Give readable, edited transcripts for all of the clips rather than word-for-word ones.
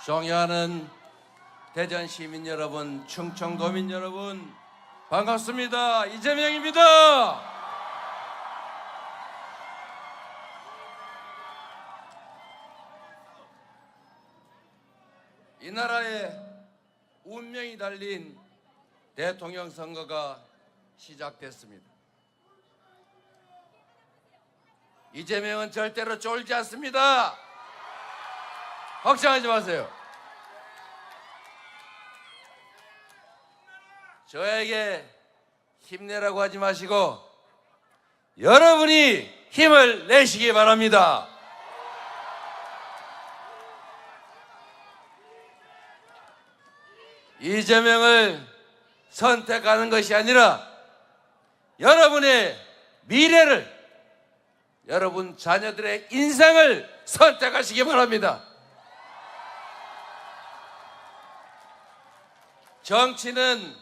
존경하는 대전 시민 여러분, 충청도민 여러분, 반갑습니다. 이재명입니다. 이 나라의 운명이 달린 대통령 선거가 시작됐습니다. 이재명은 절대로 쫄지 않습니다. 걱정하지 마세요. 저에게 힘내라고 하지 마시고 여러분이 힘을 내시기 바랍니다. 이재명을 선택하는 것이 아니라 여러분의 미래를, 여러분 자녀들의 인생을 선택하시기 바랍니다. 정치는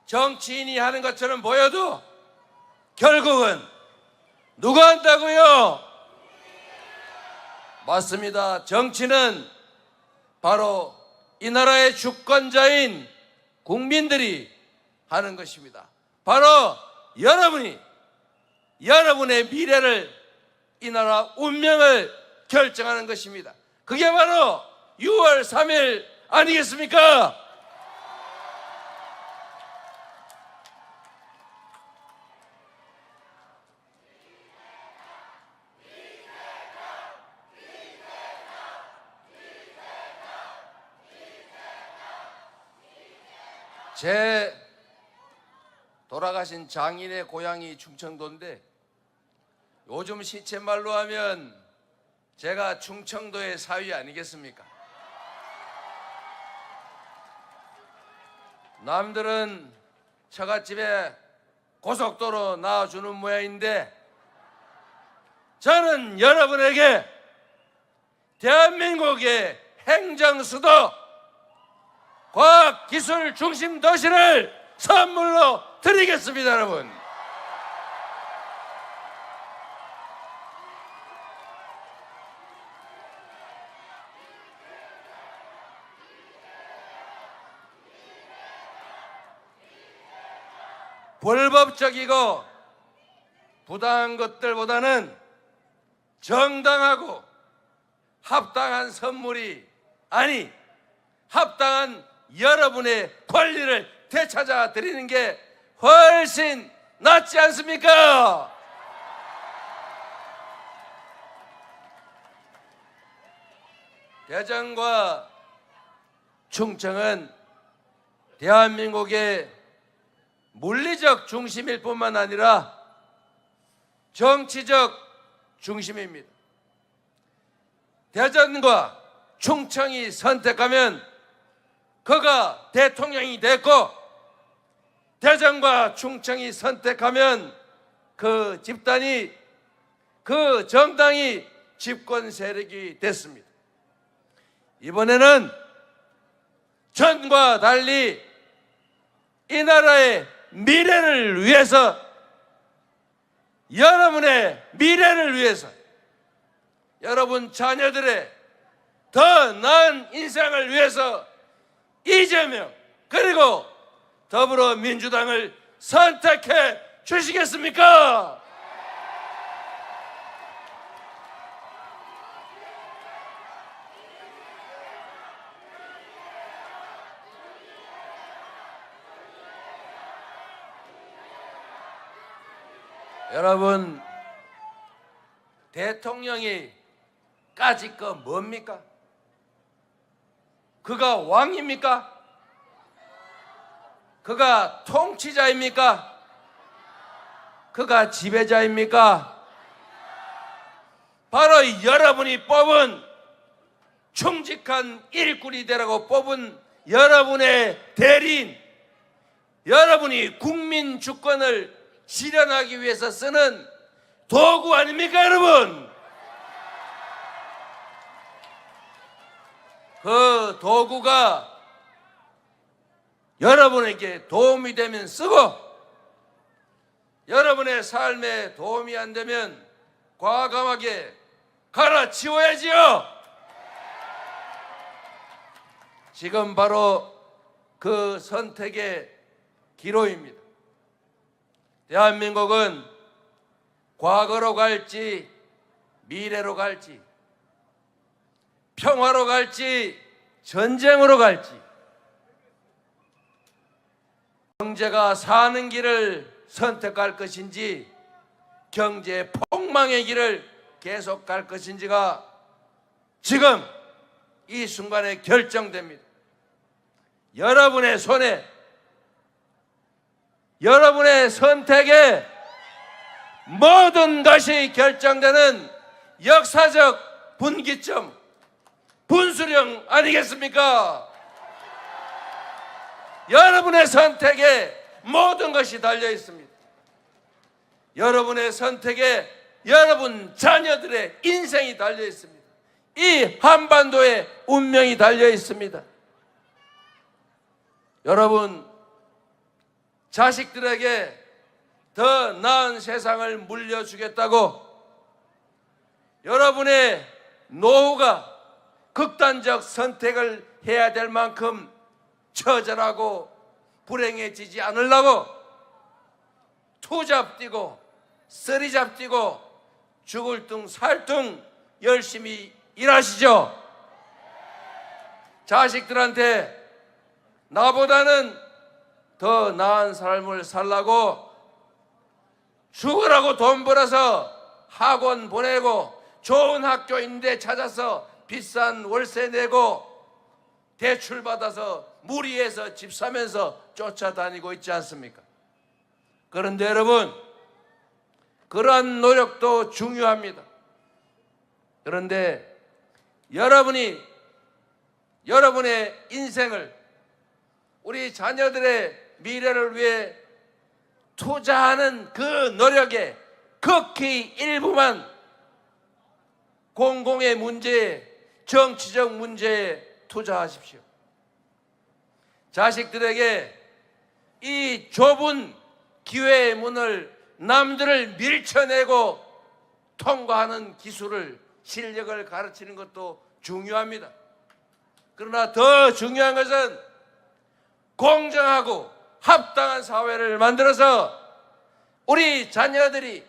정치인이 하는 것처럼 보여도 결국은 누가 한다고요? 맞습니다. 정치는 바로 이 나라의 주권자인 국민들이 하는 것입니다. 바로 여러분이 여러분의 미래를, 이 나라 운명을 결정하는 것입니다. 그게 바로 6월 3일 아니겠습니까? 제 돌아가신 장인의 고향이 충청도인데 요즘 시쳇말로 하면 제가 충청도의 사위 아니겠습니까? 남들은 처갓집에 고속도로 낳아주는 모양인데 저는 여러분에게 대한민국의 행정수도, 과학기술 중심 도시를 선물로 드리겠습니다, 여러분. 불법적이고 부당한 것들보다는 정당하고 합당한 선물이, 아니 합당한 여러분의 권리를 되찾아 드리는 게 훨씬 낫지 않습니까? 대전과 충청은 대한민국의 물리적 중심일 뿐만 아니라 정치적 중심입니다. 대전과 충청이 선택하면 그가 대통령이 됐고, 대전과 충청이 선택하면 그 집단이, 그 정당이 집권 세력이 됐습니다. 이번에는 전과 달리 이 나라의 미래를 위해서, 여러분의 미래를 위해서, 여러분 자녀들의 더 나은 인생을 위해서 이재명 그리고 더불어민주당을 선택해 주시겠습니까? 여러분, 대통령이 까짓 거 뭡니까? 그가 왕입니까? 그가 통치자입니까? 그가 지배자입니까? 바로 여러분이 뽑은, 충직한 일꾼이 되라고 뽑은 여러분의 대리인, 여러분이 국민 주권을 실현하기 위해서 쓰는 도구 아닙니까, 여러분? 그 도구가 여러분에게 도움이 되면 쓰고, 여러분의 삶에 도움이 안 되면 과감하게 갈아치워야지요. 지금 바로 그 선택의 기로입니다. 대한민국은 과거로 갈지 미래로 갈지 평화로 갈지 전쟁으로 갈지 경제가 사는 길을 선택할 것인지 경제 폭망의 길을 계속 갈 것인지가 지금 이 순간에 결정됩니다. 여러분의 손에, 여러분의 선택에 모든 것이 결정되는 역사적 분기점, 분수령 아니겠습니까? 여러분의 선택에 모든 것이 달려 있습니다. 여러분의 선택에 여러분 자녀들의 인생이 달려 있습니다. 이 한반도의 운명이 달려 있습니다. 여러분, 자식들에게 더 나은 세상을 물려주겠다고 여러분의 노후가 극단적 선택을 해야 될 만큼 처절하고 불행해지지 않으려고 투잡뛰고 쓰리잡뛰고 죽을 둥 살 둥 열심히 일하시죠. 자식들한테 나보다는 더 나은 삶을 살라고 죽으라고 돈 벌어서 학원 보내고 좋은 학교 인대 찾아서 비싼 월세 내고 대출 받아서 무리해서 집 사면서 쫓아다니고 있지 않습니까? 그런데 여러분, 그러한 노력도 중요합니다. 그런데 여러분이 여러분의 인생을 우리 자녀들의 미래를 위해 투자하는 그 노력에 극히 일부만 공공의 문제에, 정치적 문제에 투자하십시오. 자식들에게 이 좁은 기회의 문을 남들을 밀쳐내고 통과하는 기술을, 실력을 가르치는 것도 중요합니다. 그러나 더 중요한 것은 공정하고 합당한 사회를 만들어서 우리 자녀들이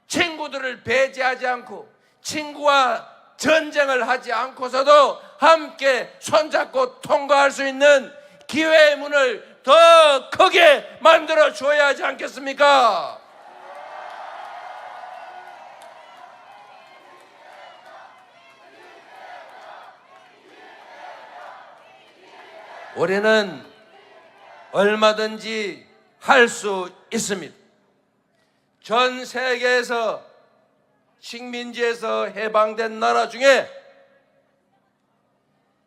친구들을 배제하지 않고 친구와 전쟁을 하지 않고서도 함께 손잡고 통과할 수 있는 기회의 문을 더 크게 만들어 줘야 하지 않겠습니까? 우리는 얼마든지 할 수 있습니다. 전 세계에서 식민지에서 해방된 나라 중에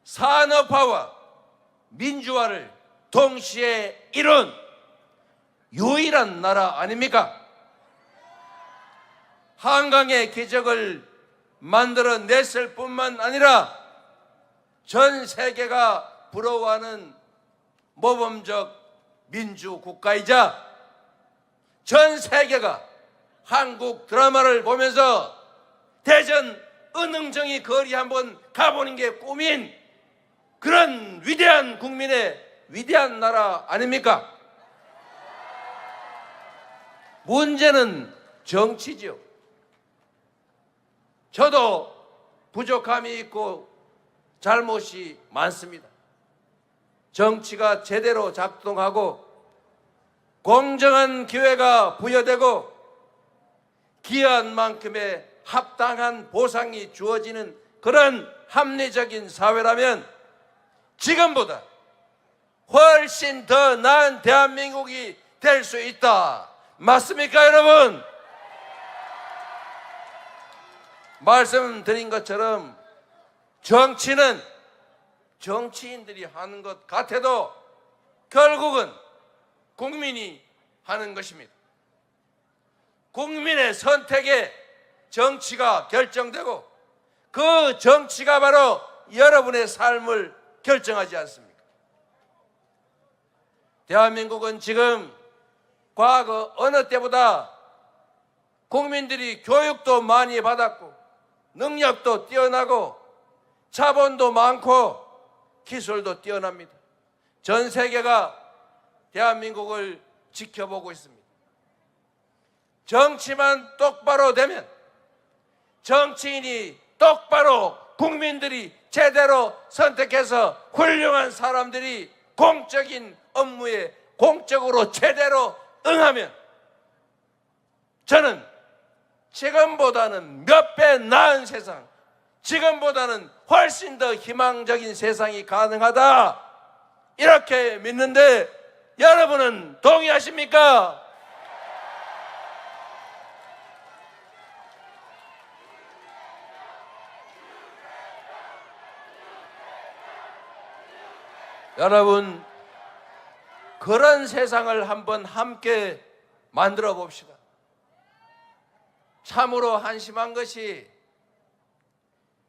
산업화와 민주화를 동시에 이룬 유일한 나라 아닙니까? 한강의 기적을 만들어냈을 뿐만 아니라 전 세계가 부러워하는 모범적 민주국가이자 전 세계가 한국 드라마를 보면서 대전 은흥정이 거리 한번 가보는 게 꿈인 그런 위대한 국민의 위대한 나라 아닙니까? 문제는 정치죠. 저도 부족함이 있고 잘못이 많습니다. 정치가 제대로 작동하고 공정한 기회가 부여되고 기여한 만큼의 합당한 보상이 주어지는 그런 합리적인 사회라면 지금보다 훨씬 더 나은 대한민국이 될 수 있다. 맞습니까, 여러분? 말씀드린 것처럼 정치는 정치인들이 하는 것 같아도 결국은 국민이 하는 것입니다. 국민의 선택에 정치가 결정되고 그 정치가 바로 여러분의 삶을 결정하지 않습니까? 대한민국은 지금 과거 어느 때보다 국민들이 교육도 많이 받았고 능력도 뛰어나고 자본도 많고 기술도 뛰어납니다. 전 세계가 대한민국을 지켜보고 있습니다. 정치만 똑바로 되면, 정치인이 똑바로 국민들이 제대로 선택해서 훌륭한 사람들이 공적인 업무에 공적으로 제대로 응하면, 저는 지금보다는 몇 배 나은 세상, 지금보다는 훨씬 더 희망적인 세상이 가능하다, 이렇게 믿는데 여러분은 동의하십니까? 여러분, 그런 세상을 한번 함께 만들어 봅시다. 참으로 한심한 것이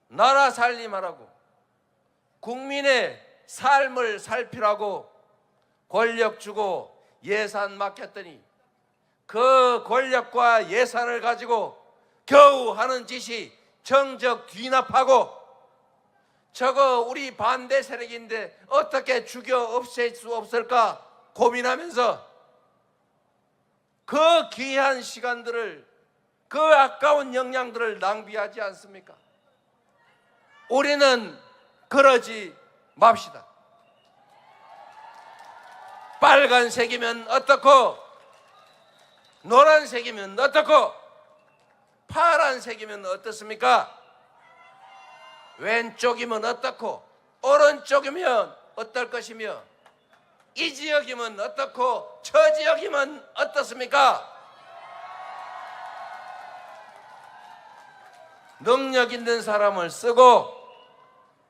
나라 살림하라고, 국민의 삶을 살피라고 권력 주고 예산 맡겼더니 그 권력과 예산을 가지고 겨우 하는 짓이 정적 뒤납하고, 저거 우리 반대 세력인데 어떻게 죽여 없앨 수 없을까 고민하면서 그 귀한 시간들을, 그 아까운 역량들을 낭비하지 않습니까? 우리는 그러지 맙시다. 빨간색이면 어떻고, 노란색이면 어떻고, 파란색이면 어떻습니까? 왼쪽이면 어떻고, 오른쪽이면 어떨 것이며, 이 지역이면 어떻고, 저 지역이면 어떻습니까? 능력 있는 사람을 쓰고,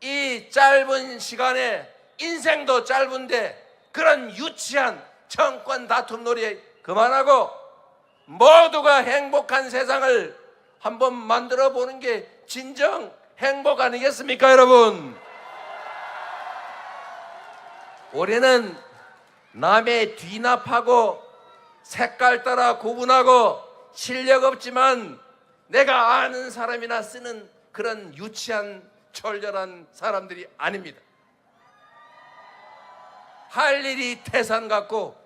이 짧은 시간에, 인생도 짧은데 그런 유치한 정권 다툼 놀이 그만하고 모두가 행복한 세상을 한번 만들어 보는 게 진정 행복 아니겠습니까, 여러분? 우리는 남의 뒤납하고 색깔 따라 구분하고 실력 없지만 내가 아는 사람이나 쓰는 그런 유치한 철저한 사람들이 아닙니다. 할 일이 태산 같고,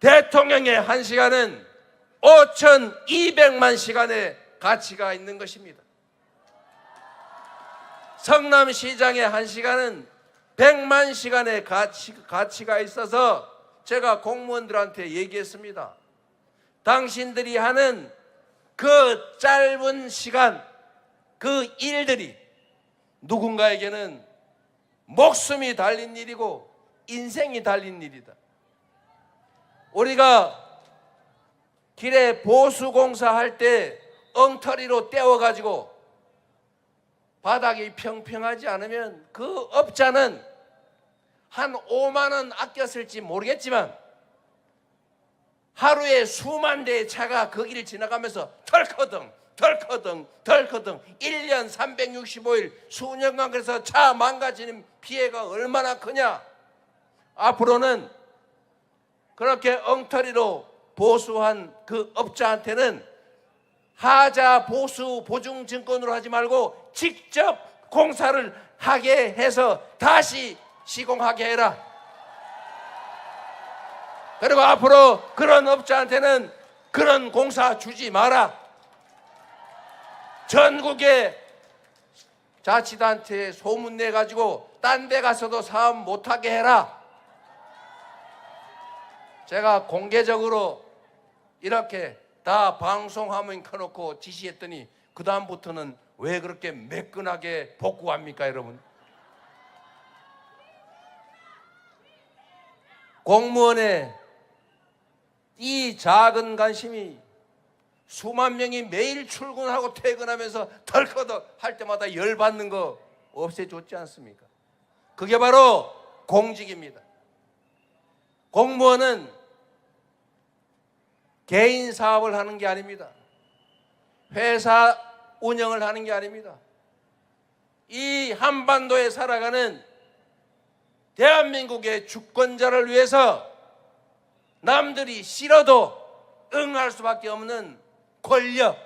대통령의 1시간은 5,200만 시간의 가치가 있는 것입니다. 성남시장의 1시간은 100만 시간의 가치가 있어서 제가 공무원들한테 얘기했습니다. 당신들이 하는 그 짧은 시간, 그 일들이 누군가에게는 목숨이 달린 일이고 인생이 달린 일이다. 우리가 길에 보수공사할 때 엉터리로 떼어가지고 바닥이 평평하지 않으면 그 업자는 한 5만 원 아껴 쓸지 모르겠지만 하루에 수만 대의 차가 그 길을 지나가면서 덜커덩 1년 365일 수년간 그래서 차 망가지는 피해가 얼마나 크냐. 앞으로는 그렇게 엉터리로 보수한 그 업자한테는 하자 보수 보증증권으로 하지 말고 직접 공사를 하게 해서 다시 시공하게 해라. 그리고 앞으로 그런 업자한테는 그런 공사 주지 마라. 전국에 자치단체에 소문 내가지고 딴 데 가서도 사업 못하게 해라. 제가 공개적으로 이렇게 다 방송화면 켜놓고 지시했더니 그 다음부터는 왜 그렇게 매끈하게 복구합니까, 여러분? 공무원의 이 작은 관심이 수만 명이 매일 출근하고 퇴근하면서 덜커덕 할 때마다 열받는 거 없애줬지 않습니까? 그게 바로 공직입니다. 공무원은 개인 사업을 하는 게 아닙니다. 회사 운영을 하는 게 아닙니다. 이 한반도에 살아가는 대한민국의 주권자를 위해서 남들이 싫어도 응할 수밖에 없는 권력,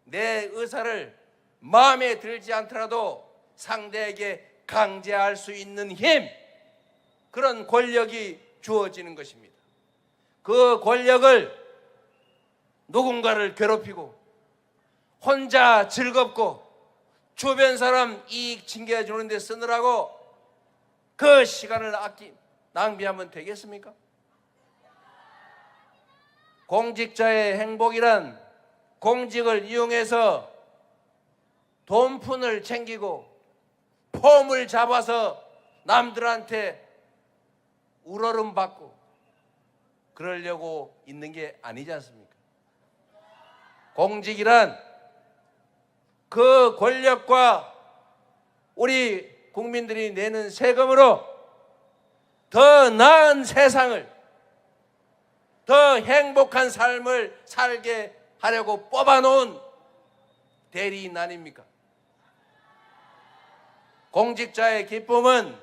내 의사를 마음에 들지 않더라도 상대에게 강제할 수 있는 힘, 그런 권력이 주어지는 것입니다. 그 권력을 누군가를 괴롭히고 혼자 즐겁고 주변 사람 이익 챙겨주는 데 쓰느라고 그 시간을 낭비하면 되겠습니까? 공직자의 행복이란 공직을 이용해서 돈푼을 챙기고 폼을 잡아서 남들한테 우러름 받고 그러려고 있는 게 아니지 않습니까? 공직이란 그 권력과 우리 국민들이 내는 세금으로 더 나은 세상을, 더 행복한 삶을 살게 하려고 뽑아놓은 대리인 아닙니까? 공직자의 기쁨은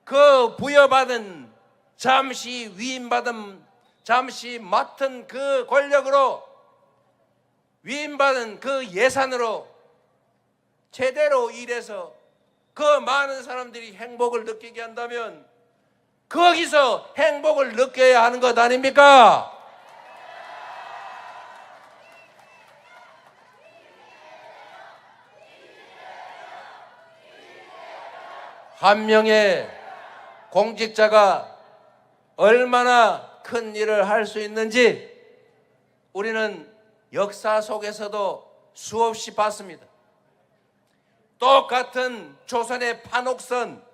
그 부여받은, 잠시 위임받은, 잠시 맡은 그 권력으로, 위임받은 그 예산으로 제대로 일해서 그 많은 사람들이 행복을 느끼게 한다면 거기서 행복을 느껴야 하는 것 아닙니까? 한 명의 공직자가 얼마나 큰 일을 할 수 있는지 우리는 역사 속에서도 수없이 봤습니다. 똑같은 조선의 판옥선,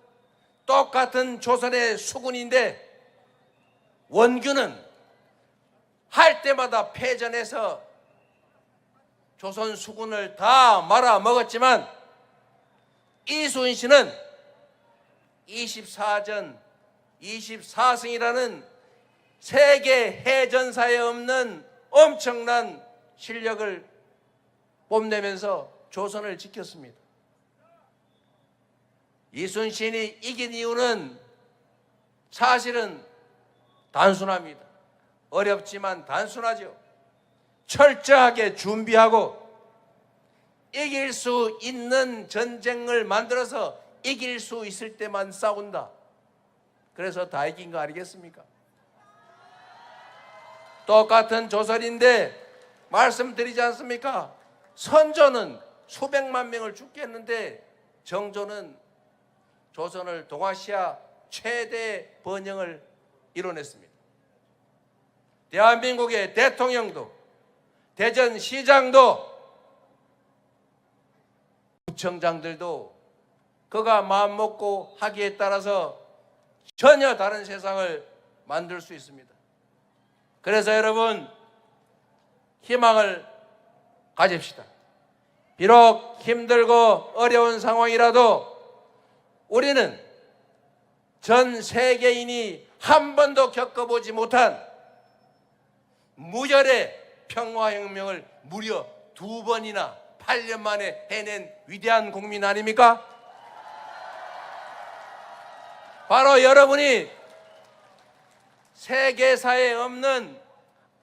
똑같은 조선의 수군인데 원균은 할 때마다 패전해서 조선 수군을 다 말아먹었지만 이순신은 24전 24승이라는 세계 해전사에 없는 엄청난 실력을 뽐내면서 조선을 지켰습니다. 이순신이 이긴 이유는 사실은 단순합니다. 어렵지만 단순하죠. 철저하게 준비하고 이길 수 있는 전쟁을 만들어서 이길 수 있을 때만 싸운다. 그래서 다 이긴 거 아니겠습니까? 똑같은 조선인데 말씀드리지 않습니까? 선조는 수백만 명을 죽게 했는데 정조는 조선을 동아시아 최대 번영을 이뤄냈습니다. 대한민국의 대통령도, 대전시장도, 구청장들도 그가 마음먹고 하기에 따라서 전혀 다른 세상을 만들 수 있습니다. 그래서 여러분, 희망을 가집시다. 비록 힘들고 어려운 상황이라도 우리는 전 세계인이 한 번도 겪어보지 못한 무혈의 평화혁명을 무려 2번이나 8년 만에 해낸 위대한 국민 아닙니까? 바로 여러분이 세계사에 없는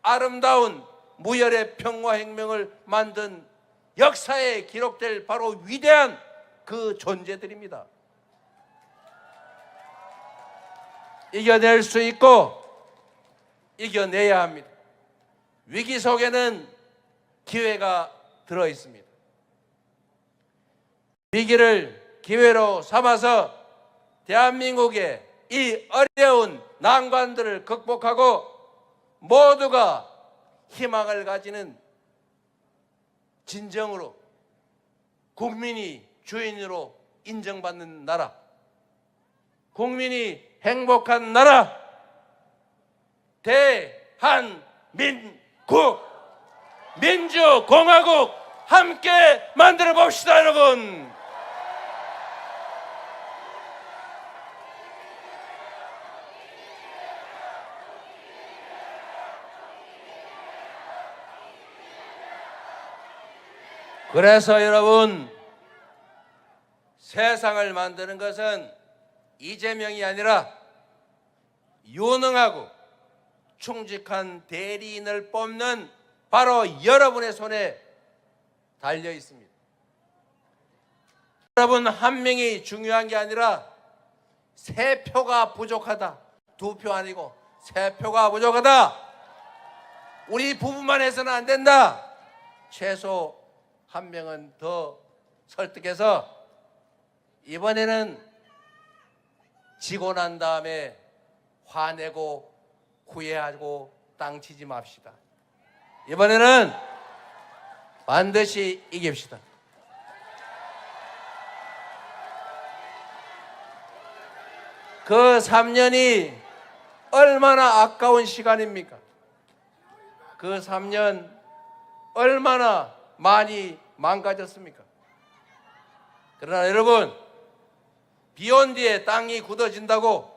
아름다운 무혈의 평화혁명을 만든 역사에 기록될 바로 위대한 그 존재들입니다. 이겨낼 수 있고 이겨내야 합니다. 위기 속에는 기회가 들어 있습니다. 위기를 기회로 삼아서 대한민국의 이 어려운 난관들을 극복하고 모두가 희망을 가지는 진정으로 국민이 주인으로 인정받는 나라, 국민이 행복한 나라, 대한민국 민주공화국 함께 만들어 봅시다, 여러분. 그래서 여러분, 세상을 만드는 것은 이재명이 아니라 유능하고 충직한 대리인을 뽑는 바로 여러분의 손에 달려 있습니다. 여러분, 한 명이 중요한 게 아니라 세 표가 부족하다. 두 표 아니고 세 표가 부족하다. 우리 부부만 해서는 안 된다. 최소 한 명은 더 설득해서 이번에는 지고 난 다음에 화내고 후회하고 땅치지 맙시다. 이번에는 반드시 이깁시다. 그 3년이 얼마나 아까운 시간입니까? 그 3년 얼마나 많이 망가졌습니까? 그러나 여러분, 비 온 뒤에 땅이 굳어진다고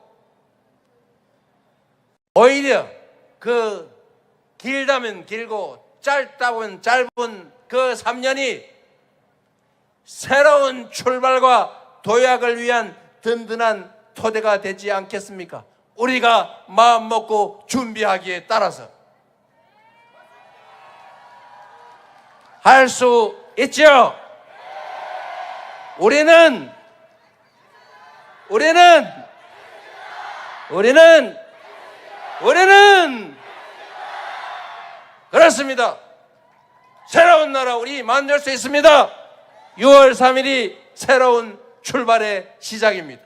오히려 그 길다면 길고 짧다면 짧은 그 3년이 새로운 출발과 도약을 위한 든든한 토대가 되지 않겠습니까? 우리가 마음 먹고 준비하기에 따라서 할 수 있죠. 우리는 그렇습니다. 새로운 나라 우리 만들 수 있습니다. 6월 3일이 새로운 출발의 시작입니다.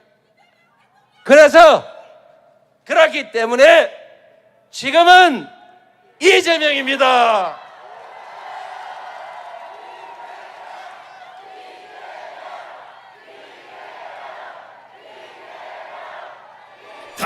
그렇기 때문에 지금은 이재명입니다.